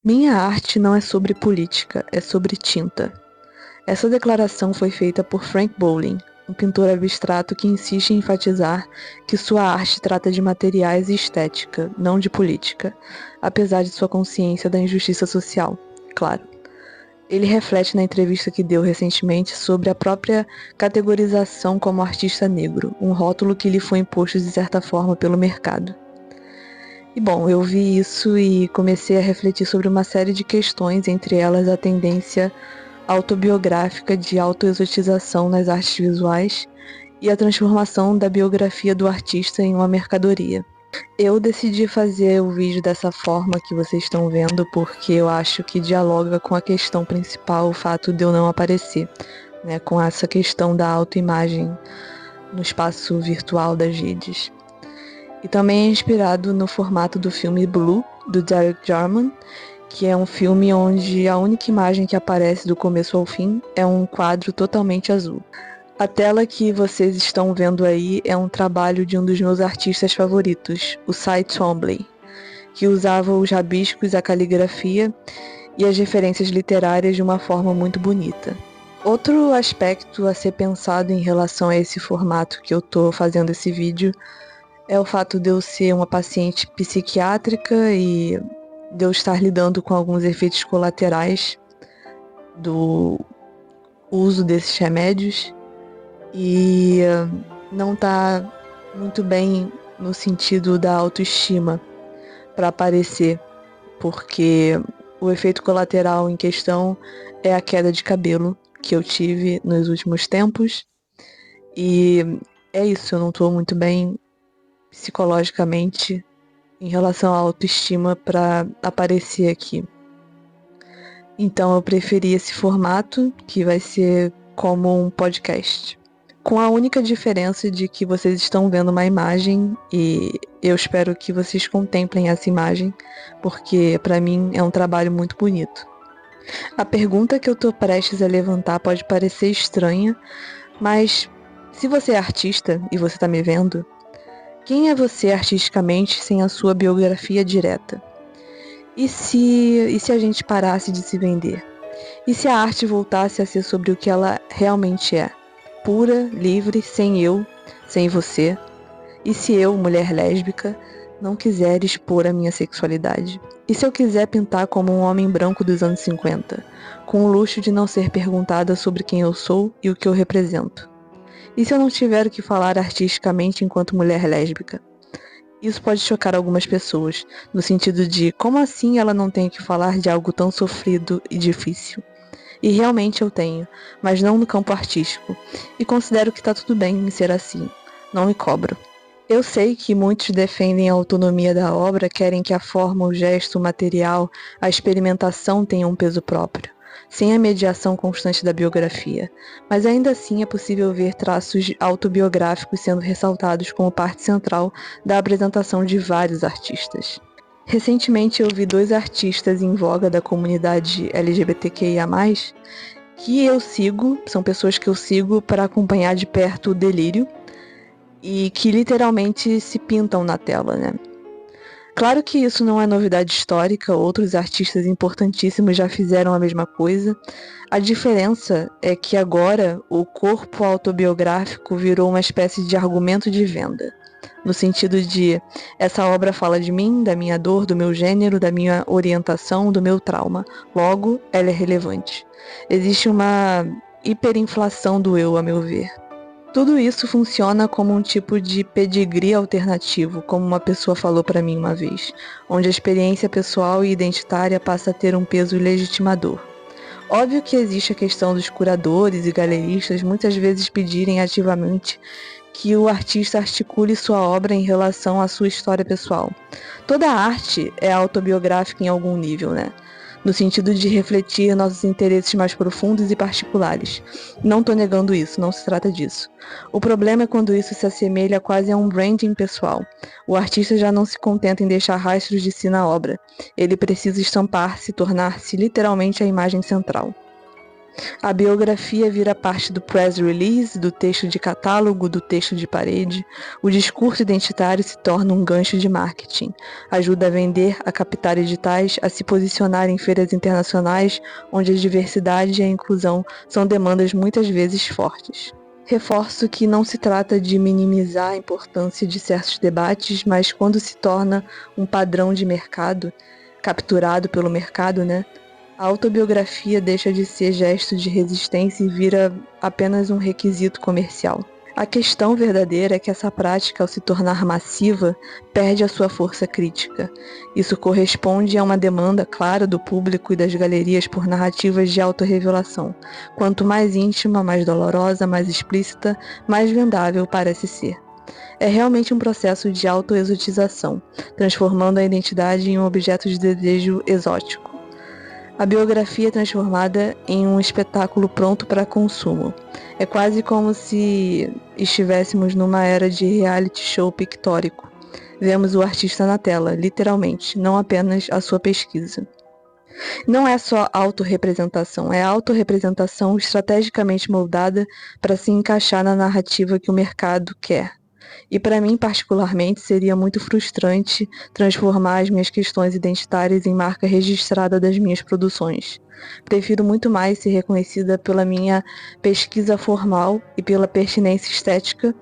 Minha arte não é sobre política, é sobre tinta. Essa declaração foi feita por Frank Bowling, um pintor abstrato que insiste em enfatizar que sua arte trata de materiais e estética, não de política, apesar de sua consciência da injustiça social, claro. Ele reflete na entrevista que deu recentemente sobre a própria categorização como artista negro, um rótulo que lhe foi imposto de certa forma pelo mercado. E bom, eu vi isso e comecei a refletir sobre uma série de questões, entre elas a tendência autobiográfica de autoexotização nas artes visuais e a transformação da biografia do artista em uma mercadoria. Eu decidi fazer o vídeo dessa forma que vocês estão vendo porque eu acho que dialoga com a questão principal, o fato de eu não aparecer, né, com essa questão da autoimagem no espaço virtual das redes. E também é inspirado no formato do filme Blue, do Derek Jarman, que é um filme onde a única imagem que aparece do começo ao fim é um quadro totalmente azul. A tela que vocês estão vendo aí é um trabalho de um dos meus artistas favoritos, o Cy Twombly, que usava os rabiscos, a caligrafia e as referências literárias de uma forma muito bonita. Outro aspecto a ser pensado em relação a esse formato que eu tô fazendo esse vídeo é o fato de eu ser uma paciente psiquiátrica e de eu estar lidando com alguns efeitos colaterais do uso desses remédios e não tá muito bem no sentido da autoestima para aparecer, porque o efeito colateral em questão é a queda de cabelo que eu tive nos últimos tempos e é isso, eu não tô muito bem psicologicamente em relação à autoestima para aparecer aqui. Então eu preferi esse formato, que vai ser como um podcast. Com a única diferença de que vocês estão vendo uma imagem e eu espero que vocês contemplem essa imagem, porque para mim é um trabalho muito bonito. A pergunta que eu tô prestes a levantar pode parecer estranha, mas se você é artista e você tá me vendo, quem é você artisticamente sem a sua biografia direta? E se a gente parasse de se vender? E se a arte voltasse a ser sobre o que ela realmente é? Pura, livre, sem eu, sem você? E se eu, mulher lésbica, não quiser expor a minha sexualidade? E se eu quiser pintar como um homem branco dos anos 50, com o luxo de não ser perguntada sobre quem eu sou e o que eu represento? E se eu não tiver o que falar artisticamente enquanto mulher lésbica? Isso pode chocar algumas pessoas, no sentido de como assim ela não tem que falar de algo tão sofrido e difícil? E realmente eu tenho, mas não no campo artístico, e considero que tá tudo bem em ser assim, não me cobro. Eu sei que muitos defendem a autonomia da obra, querem que a forma, o gesto, o material, a experimentação tenham um peso próprio, sem a mediação constante da biografia, mas ainda assim é possível ver traços autobiográficos sendo ressaltados como parte central da apresentação de vários artistas. Recentemente eu vi 2 artistas em voga da comunidade LGBTQIA+, que eu sigo, são pessoas que eu sigo para acompanhar de perto o delírio, e que literalmente se pintam na tela, né? Claro que isso não é novidade histórica, outros artistas importantíssimos já fizeram a mesma coisa. A diferença é que agora o corpo autobiográfico virou uma espécie de argumento de venda, no sentido de essa obra fala de mim, da minha dor, do meu gênero, da minha orientação, do meu trauma. Logo, ela é relevante. Existe uma hiperinflação do eu, a meu ver. Tudo isso funciona como um tipo de pedigree alternativo, como uma pessoa falou para mim uma vez, onde a experiência pessoal e identitária passa a ter um peso legitimador. Óbvio que existe a questão dos curadores e galeristas muitas vezes pedirem ativamente que o artista articule sua obra em relação à sua história pessoal. Toda arte é autobiográfica em algum nível, né? No sentido de refletir nossos interesses mais profundos e particulares. Não estou negando isso, não se trata disso. O problema é quando isso se assemelha quase a um branding pessoal. O artista já não se contenta em deixar rastros de si na obra. Ele precisa estampar-se, tornar-se literalmente a imagem central. A biografia vira parte do press release, do texto de catálogo, do texto de parede. O discurso identitário se torna um gancho de marketing. Ajuda a vender, a captar editais, a se posicionar em feiras internacionais, onde a diversidade e a inclusão são demandas muitas vezes fortes. Reforço que não se trata de minimizar a importância de certos debates, mas quando se torna um padrão de mercado, capturado pelo mercado, a autobiografia deixa de ser gesto de resistência e vira apenas um requisito comercial. A questão verdadeira é que essa prática, ao se tornar massiva, perde a sua força crítica. Isso corresponde a uma demanda clara do público e das galerias por narrativas de autorrevelação. Quanto mais íntima, mais dolorosa, mais explícita, mais vendável parece ser. É realmente um processo de autoexotização, transformando a identidade em um objeto de desejo exótico. A biografia é transformada em um espetáculo pronto para consumo. É quase como se estivéssemos numa era de reality show pictórico. Vemos o artista na tela, literalmente, não apenas a sua pesquisa. Não é só autorrepresentação, é autorrepresentação estrategicamente moldada para se encaixar na narrativa que o mercado quer. E para mim, particularmente, seria muito frustrante transformar as minhas questões identitárias em marca registrada das minhas produções. Prefiro muito mais ser reconhecida pela minha pesquisa formal e pela pertinência estética,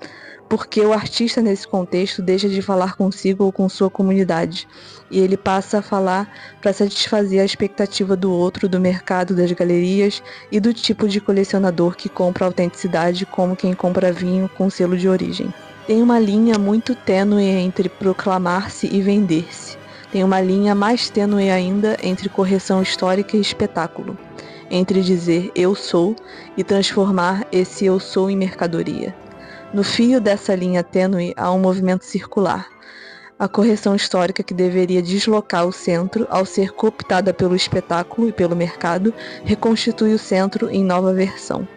porque o artista nesse contexto deixa de falar consigo ou com sua comunidade, e ele passa a falar para satisfazer a expectativa do outro, do mercado, das galerias e do tipo de colecionador que compra autenticidade como quem compra vinho com selo de origem. Tem uma linha muito tênue entre proclamar-se e vender-se. Tem uma linha mais tênue ainda entre correção histórica e espetáculo, entre dizer eu sou e transformar esse eu sou em mercadoria. No fio dessa linha tênue há um movimento circular. A correção histórica que deveria deslocar o centro, ao ser cooptada pelo espetáculo e pelo mercado, reconstitui o centro em nova versão.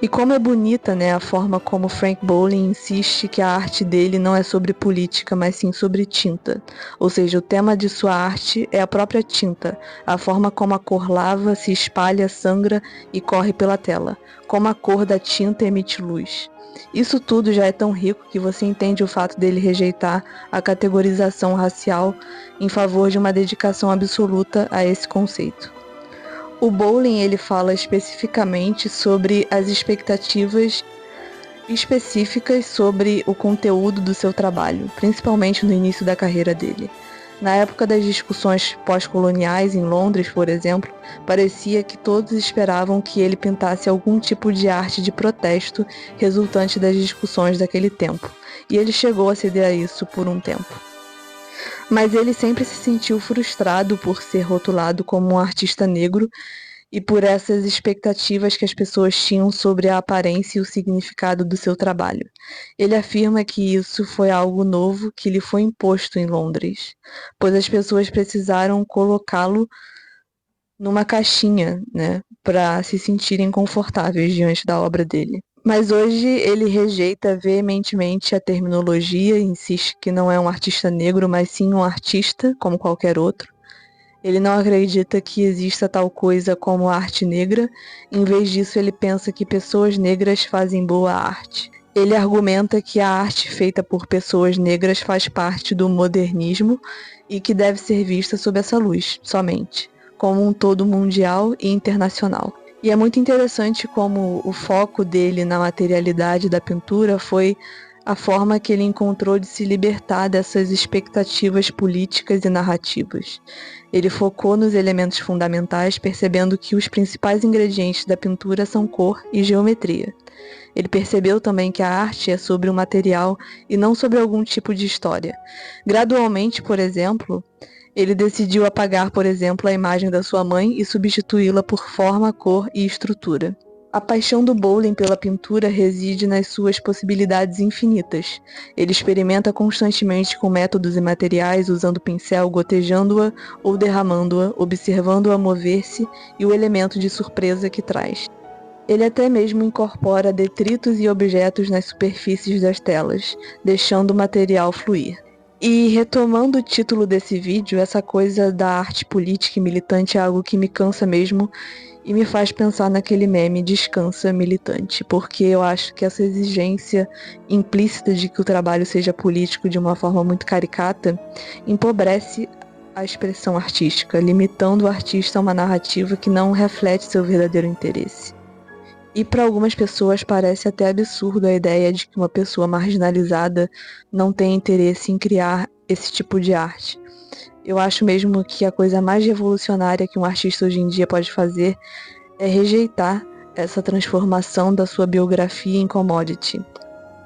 E como é bonita, a forma como Frank Bowling insiste que a arte dele não é sobre política, mas sim sobre tinta. Ou seja, o tema de sua arte é a própria tinta, a forma como a cor lava, se espalha, sangra e corre pela tela, como a cor da tinta emite luz. Isso tudo já é tão rico que você entende o fato dele rejeitar a categorização racial em favor de uma dedicação absoluta a esse conceito. O Bowling ele fala especificamente sobre as expectativas específicas sobre o conteúdo do seu trabalho, principalmente no início da carreira dele. Na época das discussões pós-coloniais em Londres, por exemplo, parecia que todos esperavam que ele pintasse algum tipo de arte de protesto resultante das discussões daquele tempo, e ele chegou a ceder a isso por um tempo. Mas ele sempre se sentiu frustrado por ser rotulado como um artista negro e por essas expectativas que as pessoas tinham sobre a aparência e o significado do seu trabalho. Ele afirma que isso foi algo novo que lhe foi imposto em Londres, pois as pessoas precisaram colocá-lo numa caixinha, para se sentirem confortáveis diante da obra dele. Mas hoje ele rejeita veementemente a terminologia e insiste que não é um artista negro, mas sim um artista, como qualquer outro. Ele não acredita que exista tal coisa como arte negra, em vez disso ele pensa que pessoas negras fazem boa arte. Ele argumenta que a arte feita por pessoas negras faz parte do modernismo e que deve ser vista sob essa luz, somente, como um todo mundial e internacional. E é muito interessante como o foco dele na materialidade da pintura foi a forma que ele encontrou de se libertar dessas expectativas políticas e narrativas. Ele focou nos elementos fundamentais, percebendo que os principais ingredientes da pintura são cor e geometria. Ele percebeu também que a arte é sobre o material e não sobre algum tipo de história. Gradualmente, por exemplo, ele decidiu apagar, por exemplo, a imagem da sua mãe e substituí-la por forma, cor e estrutura. A paixão do Bowling pela pintura reside nas suas possibilidades infinitas. Ele experimenta constantemente com métodos e materiais, usando pincel, gotejando-a ou derramando-a, observando-a mover-se e o elemento de surpresa que traz. Ele até mesmo incorpora detritos e objetos nas superfícies das telas, deixando o material fluir. E retomando o título desse vídeo, essa coisa da arte política e militante é algo que me cansa mesmo E me faz pensar naquele meme "Descansa, militante", porque eu acho que essa exigência implícita de que o trabalho seja político de uma forma muito caricata empobrece a expressão artística, limitando o artista a uma narrativa que não reflete seu verdadeiro interesse. E para algumas pessoas parece até absurdo a ideia de que uma pessoa marginalizada não tem interesse em criar esse tipo de arte. Eu acho mesmo que a coisa mais revolucionária que um artista hoje em dia pode fazer é rejeitar essa transformação da sua biografia em commodity.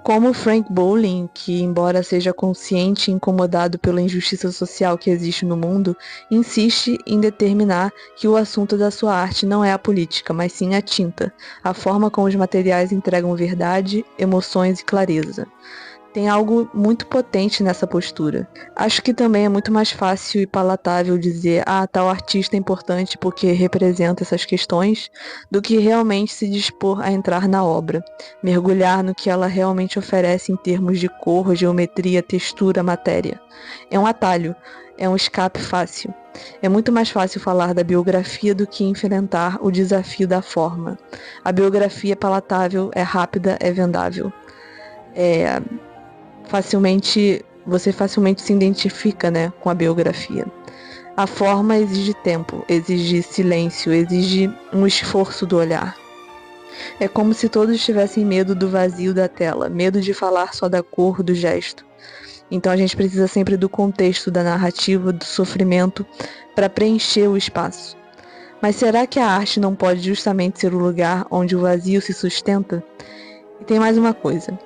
Como Frank Bowling, que embora seja consciente e incomodado pela injustiça social que existe no mundo, insiste em determinar que o assunto da sua arte não é a política, mas sim a tinta, a forma como os materiais entregam verdade, emoções e clareza. Tem algo muito potente nessa postura. Acho que também é muito mais fácil e palatável dizer tal artista é importante porque representa essas questões, do que realmente se dispor a entrar na obra, mergulhar no que ela realmente oferece em termos de cor, geometria, textura, matéria. É um atalho, é um escape fácil. É muito mais fácil falar da biografia do que enfrentar o desafio da forma. A biografia é palatável, é rápida, é vendável. Você facilmente se identifica, né, com a biografia. A forma exige tempo, exige silêncio, exige um esforço do olhar. É como se todos tivessem medo do vazio da tela, medo de falar só da cor, do gesto. Então a gente precisa sempre do contexto, da narrativa, do sofrimento, para preencher o espaço. Mas será que a arte não pode justamente ser o lugar onde o vazio se sustenta? E tem mais uma coisa.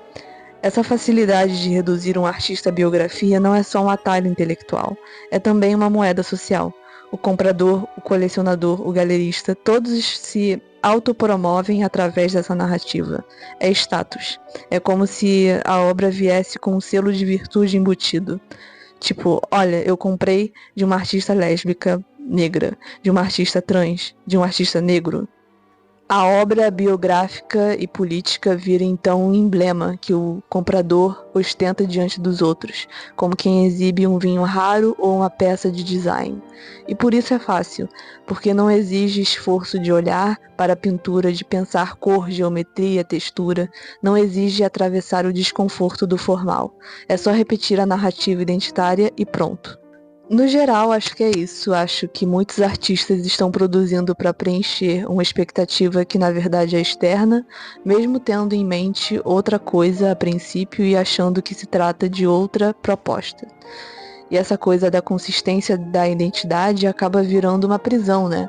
Essa facilidade de reduzir um artista à biografia não é só um atalho intelectual, é também uma moeda social. O comprador, o colecionador, o galerista, todos se autopromovem através dessa narrativa. É status. É como se a obra viesse com um selo de virtude embutido. Tipo, olha, eu comprei de uma artista lésbica negra, de uma artista trans, de um artista negro. A obra biográfica e política vira então um emblema que o comprador ostenta diante dos outros, como quem exibe um vinho raro ou uma peça de design. E por isso é fácil, porque não exige esforço de olhar para a pintura, de pensar cor, geometria, textura, não exige atravessar o desconforto do formal. É só repetir a narrativa identitária e pronto. No geral, acho que é isso. Acho que muitos artistas estão produzindo para preencher uma expectativa que na verdade é externa, mesmo tendo em mente outra coisa a princípio e achando que se trata de outra proposta. E essa coisa da consistência da identidade acaba virando uma prisão, né?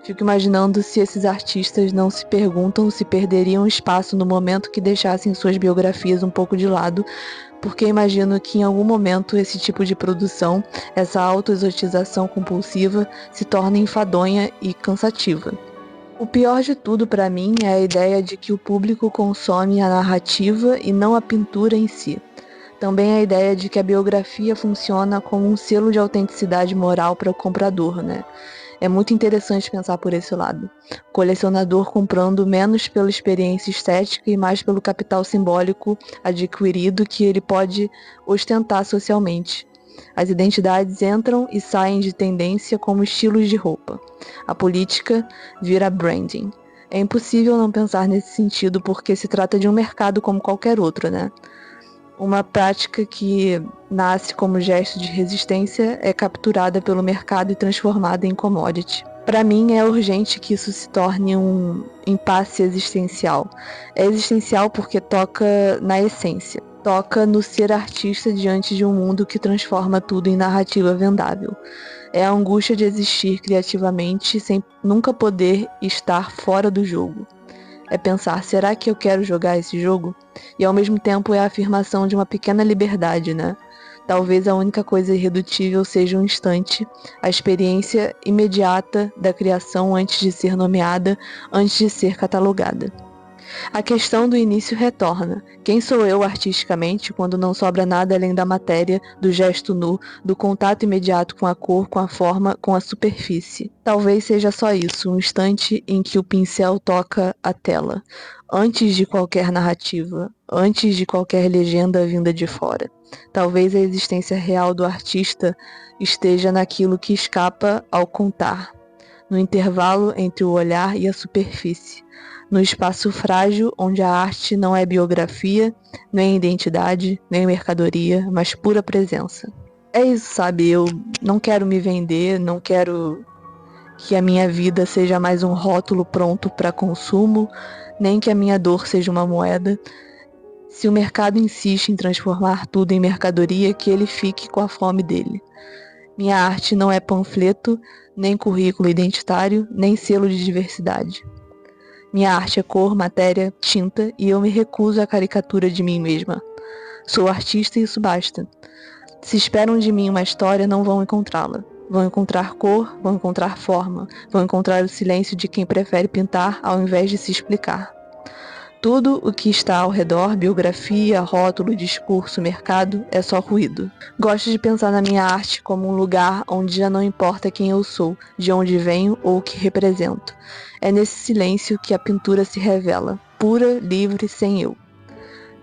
Fico imaginando se esses artistas não se perguntam se perderiam espaço no momento que deixassem suas biografias um pouco de lado, porque imagino que em algum momento esse tipo de produção, essa autoexotização compulsiva, se torna enfadonha e cansativa. O pior de tudo para mim é a ideia de que o público consome a narrativa e não a pintura em si. Também a ideia de que a biografia funciona como um selo de autenticidade moral para o comprador, né? É muito interessante pensar por esse lado. O colecionador comprando menos pela experiência estética e mais pelo capital simbólico adquirido que ele pode ostentar socialmente. As identidades entram e saem de tendência como estilos de roupa. A política vira branding. É impossível não pensar nesse sentido porque se trata de um mercado como qualquer outro, né? Uma prática que nasce como gesto de resistência é capturada pelo mercado e transformada em commodity. Para mim, é urgente que isso se torne um impasse existencial. É existencial porque toca na essência. Toca no ser artista diante de um mundo que transforma tudo em narrativa vendável. É a angústia de existir criativamente sem nunca poder estar fora do jogo. É pensar, será que eu quero jogar esse jogo? E ao mesmo tempo é a afirmação de uma pequena liberdade, né? Talvez a única coisa irredutível seja um instante, a experiência imediata da criação antes de ser nomeada, antes de ser catalogada. A questão do início retorna. Quem sou eu artisticamente quando não sobra nada além da matéria, do gesto nu, do contato imediato com a cor, com a forma, com a superfície? Talvez seja só isso, um instante em que o pincel toca a tela, antes de qualquer narrativa, antes de qualquer legenda vinda de fora. Talvez a existência real do artista esteja naquilo que escapa ao contar, no intervalo entre o olhar e a superfície, no espaço frágil onde a arte não é biografia, nem identidade, nem mercadoria, mas pura presença. É isso, sabe? Eu não quero me vender, não quero que a minha vida seja mais um rótulo pronto para consumo, nem que a minha dor seja uma moeda. Se o mercado insiste em transformar tudo em mercadoria, que ele fique com a fome dele. Minha arte não é panfleto, nem currículo identitário, nem selo de diversidade. Minha arte é cor, matéria, tinta, e eu me recuso à caricatura de mim mesma. Sou artista e isso basta. Se esperam de mim uma história, não vão encontrá-la. Vão encontrar cor, vão encontrar forma, vão encontrar o silêncio de quem prefere pintar ao invés de se explicar. Tudo o que está ao redor, biografia, rótulo, discurso, mercado, é só ruído. Gosto de pensar na minha arte como um lugar onde já não importa quem eu sou, de onde venho ou o que represento. É nesse silêncio que a pintura se revela, pura, livre, sem eu.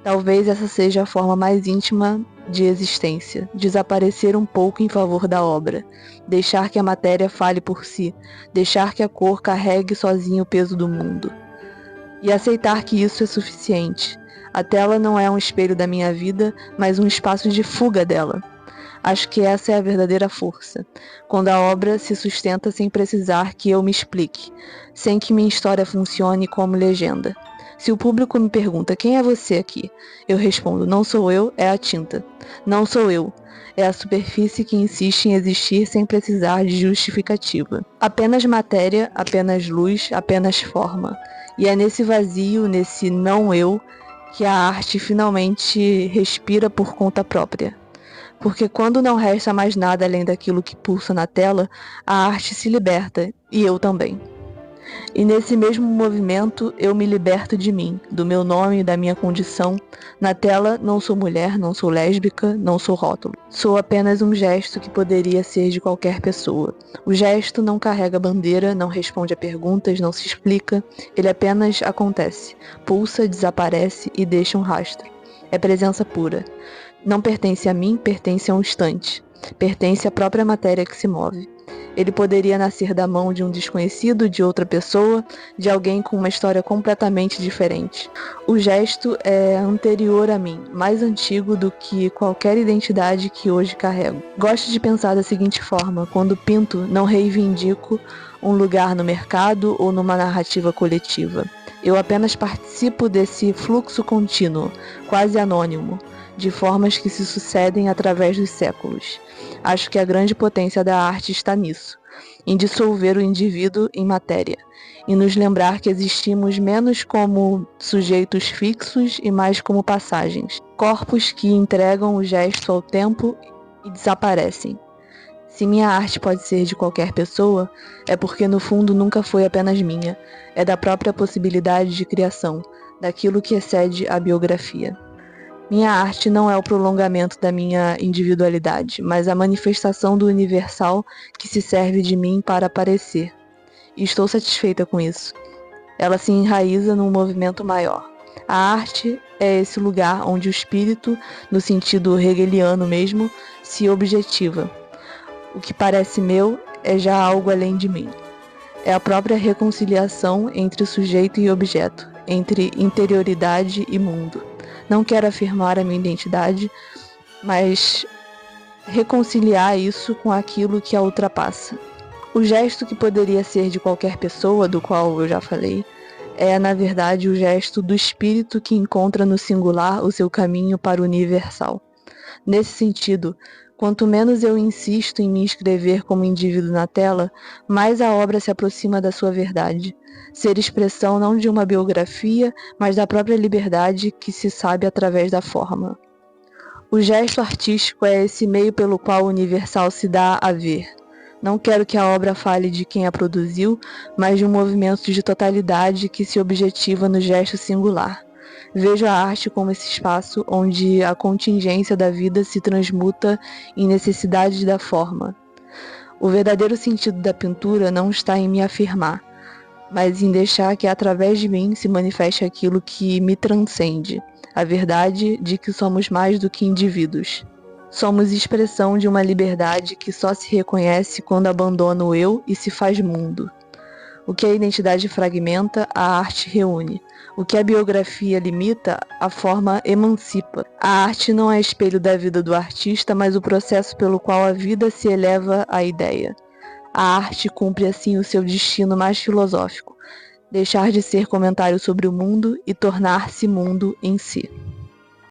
Talvez essa seja a forma mais íntima de existência, desaparecer um pouco em favor da obra, deixar que a matéria fale por si, deixar que a cor carregue sozinha o peso do mundo. E aceitar que isso é suficiente. A tela não é um espelho da minha vida, mas um espaço de fuga dela. Acho que essa é a verdadeira força, quando a obra se sustenta sem precisar que eu me explique, sem que minha história funcione como legenda. Se o público me pergunta quem é você aqui, eu respondo, não sou eu, é a tinta. Não sou eu, é a superfície que insiste em existir sem precisar de justificativa. Apenas matéria, apenas luz, apenas forma. E é nesse vazio, nesse não eu, que a arte finalmente respira por conta própria. Porque quando não resta mais nada além daquilo que pulsa na tela, a arte se liberta, e eu também. E nesse mesmo movimento eu me liberto de mim, do meu nome e da minha condição. Na tela não sou mulher, não sou lésbica, não sou rótulo. Sou apenas um gesto que poderia ser de qualquer pessoa. O gesto não carrega bandeira, não responde a perguntas, não se explica. Ele apenas acontece, pulsa, desaparece e deixa um rastro. É presença pura. Não pertence a mim, pertence a um instante. Pertence à própria matéria que se move. Ele poderia nascer da mão de um desconhecido, de outra pessoa, de alguém com uma história completamente diferente. O gesto é anterior a mim, mais antigo do que qualquer identidade que hoje carrego. Gosto de pensar da seguinte forma: quando pinto, não reivindico um lugar no mercado ou numa narrativa coletiva. Eu apenas participo desse fluxo contínuo, quase anônimo, de formas que se sucedem através dos séculos. Acho que a grande potência da arte está nisso, em dissolver o indivíduo em matéria, e nos lembrar que existimos menos como sujeitos fixos e mais como passagens, corpos que entregam o gesto ao tempo e desaparecem. Se minha arte pode ser de qualquer pessoa, é porque no fundo nunca foi apenas minha, é da própria possibilidade de criação, daquilo que excede a biografia. Minha arte não é o prolongamento da minha individualidade, mas a manifestação do universal que se serve de mim para aparecer. E estou satisfeita com isso. Ela se enraiza num movimento maior. A arte é esse lugar onde o espírito, no sentido hegeliano mesmo, se objetiva. O que parece meu é já algo além de mim. É a própria reconciliação entre sujeito e objeto, entre interioridade e mundo. Não quero afirmar a minha identidade, mas reconciliar isso com aquilo que a ultrapassa. O gesto que poderia ser de qualquer pessoa, do qual eu já falei, é, na verdade, o gesto do espírito que encontra no singular o seu caminho para o universal. Nesse sentido, quanto menos eu insisto em me inscrever como indivíduo na tela, mais a obra se aproxima da sua verdade. Ser expressão não de uma biografia, mas da própria liberdade que se sabe através da forma. O gesto artístico é esse meio pelo qual o universal se dá a ver. Não quero que a obra fale de quem a produziu, mas de um movimento de totalidade que se objetiva no gesto singular. Vejo a arte como esse espaço onde a contingência da vida se transmuta em necessidade da forma. O verdadeiro sentido da pintura não está em me afirmar, mas em deixar que através de mim se manifeste aquilo que me transcende, a verdade de que somos mais do que indivíduos. Somos expressão de uma liberdade que só se reconhece quando abandona o eu e se faz mundo. O que a identidade fragmenta, a arte reúne. O que a biografia limita, a forma emancipa. A arte não é espelho da vida do artista, mas o processo pelo qual a vida se eleva à ideia. A arte cumpre assim o seu destino mais filosófico, deixar de ser comentário sobre o mundo e tornar-se mundo em si.